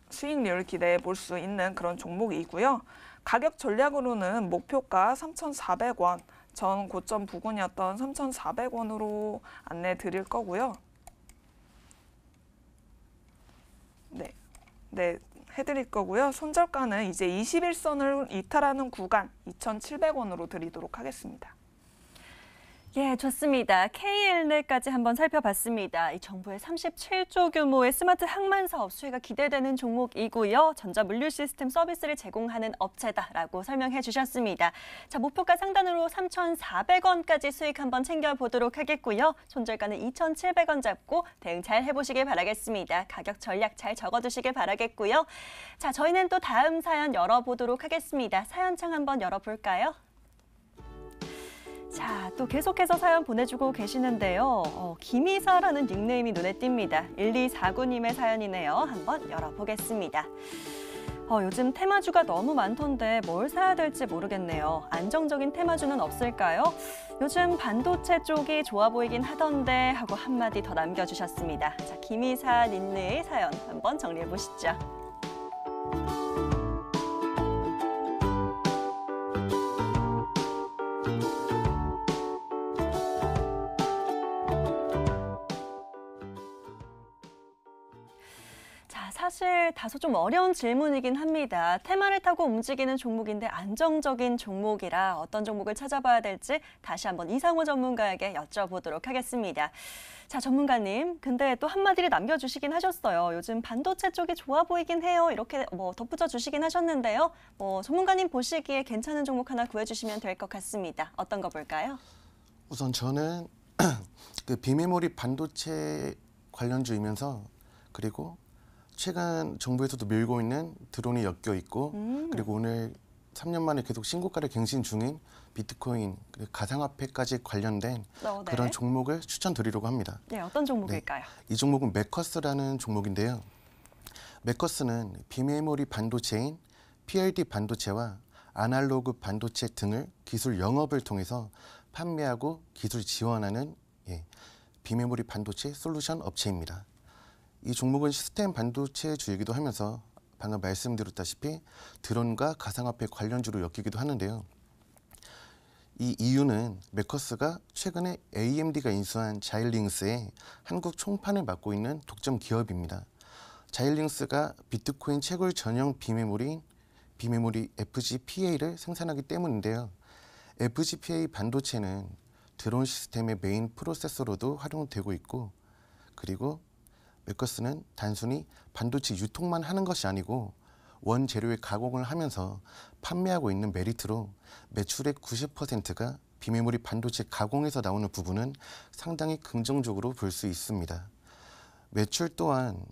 수익률 기대해 볼 수 있는 그런 종목이고요. 가격 전략으로는 목표가 3,400원, 전 고점 부근이었던 3,400원으로 안내 드릴 거고요. 네, 해드릴 거고요. 손절가는 이제 21선을 이탈하는 구간 2,700원으로 드리도록 하겠습니다. 예, 좋습니다. KLN까지 한번 살펴봤습니다. 이 정부의 37조 규모의 스마트 항만 사업 수혜가 기대되는 종목이고요. 전자물류 시스템 서비스를 제공하는 업체다라고 설명해 주셨습니다. 자, 목표가 상단으로 3,400원까지 수익 한번 챙겨보도록 하겠고요. 손절가는 2,700원 잡고 대응 잘 해보시길 바라겠습니다. 가격 전략 잘 적어두시길 바라겠고요. 자, 저희는 또 다음 사연 열어보도록 하겠습니다. 사연창 한번 열어볼까요? 자, 또 계속해서 사연 보내주고 계시는데요. 김이사라는 닉네임이 눈에 띕니다. 1249님의 사연이네요. 한번 열어보겠습니다. 요즘 테마주가 너무 많던데 뭘 사야 될지 모르겠네요. 안정적인 테마주는 없을까요? 요즘 반도체 쪽이 좋아 보이긴 하던데 하고 한마디 더 남겨주셨습니다. 자, 김이사 닉네임의 사연 한번 정리해 보시죠. 사실 다소 좀 어려운 질문이긴 합니다. 테마를 타고 움직이는 종목인데 안정적인 종목이라 어떤 종목을 찾아봐야 될지 다시 한번 이상호 전문가에게 여쭤보도록 하겠습니다. 자, 전문가님, 근데 또 한마디를 남겨주시긴 하셨어요. 요즘 반도체 쪽이 좋아 보이긴 해요. 이렇게 덧붙여 주시긴 하셨는데요. 전문가님 보시기에 괜찮은 종목 하나 구해주시면 될 것 같습니다. 어떤 거 볼까요? 우선 저는 그 비메모리 반도체 관련주이면서 그리고 최근 정부에서도 밀고 있는 드론이 엮여 있고 그리고 오늘 3년 만에 계속 신고가를 갱신 중인 비트코인, 가상화폐까지 관련된 네. 그런 종목을 추천드리려고 합니다. 네, 어떤 종목일까요? 이 종목은 메커스라는 종목인데요. 메커스는 비메모리 반도체인 PLD 반도체와 아날로그 반도체 등을 기술 영업을 통해서 판매하고 기술 지원하는 비메모리 반도체 솔루션 업체입니다. 이 종목은 시스템 반도체주이기도 하면서 방금 말씀드렸다시피 드론과 가상화폐 관련주로 엮이기도 하는데요. 이 이유는 매커스가 최근에 AMD가 인수한 자일링스의 한국 총판을 맡고 있는 독점 기업입니다. 자일링스가 비트코인 채굴 전용 비메모리 FGPA를 생산하기 때문인데요. FGPA 반도체는 드론 시스템의 메인 프로세서로도 활용되고 있고, 그리고 매커스는 단순히 반도체 유통만 하는 것이 아니고 원재료의 가공을 하면서 판매하고 있는 메리트로 매출의 90%가 비메모리 반도체 가공에서 나오는 부분은 상당히 긍정적으로 볼 수 있습니다. 매출 또한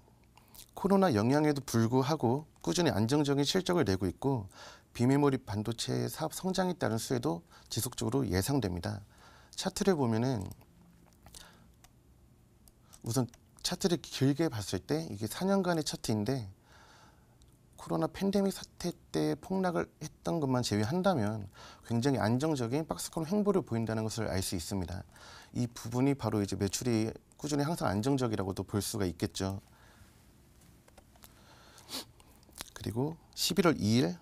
코로나 영향에도 불구하고 꾸준히 안정적인 실적을 내고 있고, 비메모리 반도체 사업 성장에 따른 수혜도 지속적으로 예상됩니다. 차트를 보면은 우선 차트를 길게 봤을 때 이게 4년간의 차트인데, 코로나 팬데믹 사태 때 폭락을 했던 것만 제외한다면 굉장히 안정적인 박스권 횡보를 보인다는 것을 알 수 있습니다. 이 부분이 바로 이제 매출이 꾸준히 항상 안정적이라고도 볼 수가 있겠죠. 그리고 11월 2일,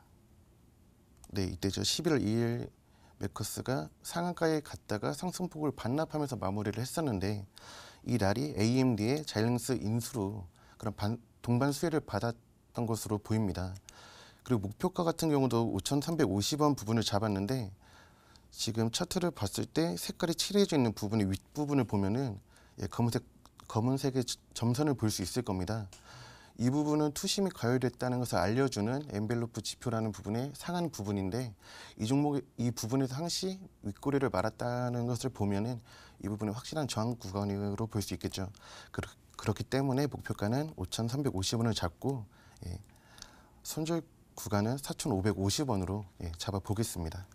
이때죠. 11월 2일 매커스가 상한가에 갔다가 상승폭을 반납하면서 마무리를 했었는데, 이 날이 AMD의 자일링스 인수로 그런 동반 수혜를 받았던 것으로 보입니다. 그리고 목표가 같은 경우도 5,350원 부분을 잡았는데, 지금 차트를 봤을 때 색깔이 칠해져 있는 부분의 윗부분을 보면은 검은색의 점선을 볼 수 있을 겁니다. 이 부분은 투심이 가열됐다는 것을 알려주는 엔벨로프 지표라는 부분의 상한 부분인데, 이 종목의 이 부분에서 항시 윗꼬리를 말았다는 것을 보면은 이 부분이 확실한 저항 구간으로 볼 수 있겠죠. 그렇기 때문에 목표가는 5,350원을 잡고, 손절 구간은 4,550원으로 잡아보겠습니다.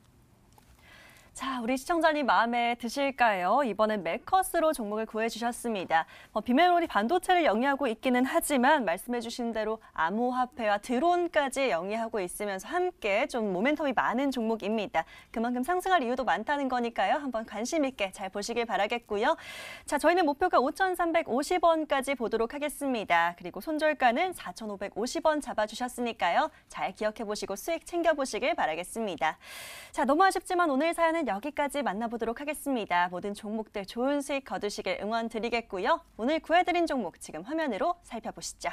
자, 우리 시청자님 마음에 드실까요? 이번엔 매커스로 종목을 구해주셨습니다. 비메모리 반도체를 영위하고 있기는 하지만 말씀해주신 대로 암호화폐와 드론까지 영위하고 있으면서 함께 좀 모멘텀이 많은 종목입니다. 그만큼 상승할 이유도 많다는 거니까요. 한번 관심 있게 잘 보시길 바라겠고요. 자, 저희는 목표가 5,350원까지 보도록 하겠습니다. 그리고 손절가는 4,550원 잡아주셨으니까요. 잘 기억해 보시고 수익 챙겨보시길 바라겠습니다. 자, 너무 아쉽지만 오늘 사연은 여기까지 만나보도록 하겠습니다. 모든 종목들 좋은 수익 거두시길 응원 드리겠고요. 오늘 구해드린 종목 지금 화면으로 살펴보시죠.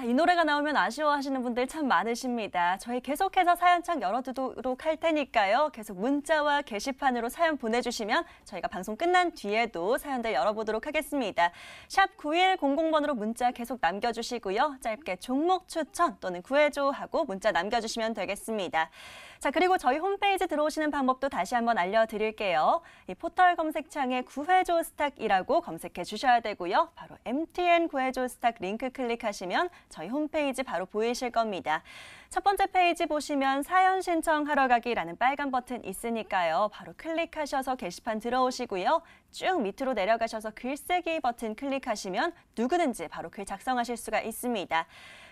이 노래가 나오면 아쉬워하시는 분들 참 많으십니다. 저희 계속해서 사연창 열어두도록 할 테니까요. 계속 문자와 게시판으로 사연 보내주시면 저희가 방송 끝난 뒤에도 사연들 열어보도록 하겠습니다. 샵 9100번으로 문자 계속 남겨주시고요. 짧게 종목 추천 또는 구해줘 하고 문자 남겨주시면 되겠습니다. 자, 그리고 저희 홈페이지 들어오시는 방법도 다시 한번 알려드릴게요. 이 포털 검색창에 구해줘 스탁이라고 검색해 주셔야 되고요. 바로 MTN 구해줘 스탁 링크 클릭하시면 저희 홈페이지 바로 보이실 겁니다. 첫 번째 페이지 보시면 사연 신청하러 가기라는 빨간 버튼 있으니까요. 바로 클릭하셔서 게시판 들어오시고요. 쭉 밑으로 내려가셔서 글쓰기 버튼 클릭하시면 누구든지 바로 글 작성하실 수가 있습니다.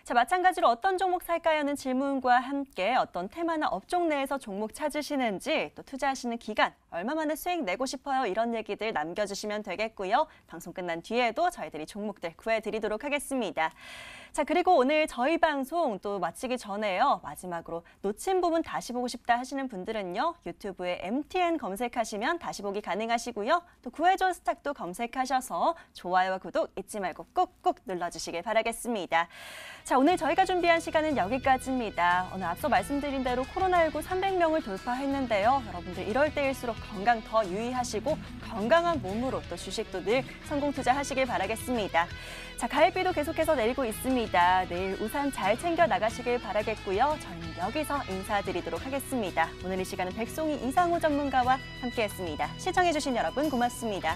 자, 마찬가지로 어떤 종목 살까요는 질문과 함께 어떤 테마나 업종 내에서 종목 찾으시는지, 또 투자하시는 기간, 얼마 만에 수익 내고 싶어요, 이런 얘기들 남겨주시면 되겠고요. 방송 끝난 뒤에도 저희들이 종목들 구해드리도록 하겠습니다. 자, 그리고 오늘 저희 방송 또 마치기 전에 전해요. 마지막으로 놓친 부분 다시 보고 싶다 하시는 분들은요. 유튜브에 MTN 검색하시면 다시 보기 가능하시고요. 또 구해줘 스탁도 검색하셔서 좋아요와 구독 잊지 말고 꾹꾹 눌러주시길 바라겠습니다. 자, 오늘 저희가 준비한 시간은 여기까지입니다. 오늘 앞서 말씀드린 대로 코로나19 300명을 돌파했는데요. 여러분들 이럴 때일수록 건강 더 유의하시고 건강한 몸으로 또 주식도 늘 성공 투자하시길 바라겠습니다. 자, 가을비도 계속해서 내리고 있습니다. 내일 우산 잘 챙겨 나가시길 바라겠고요. 저희는 여기서 인사드리도록 하겠습니다. 오늘 이 시간은 백송이 이상호 전문가와 함께했습니다. 시청해주신 여러분 고맙습니다.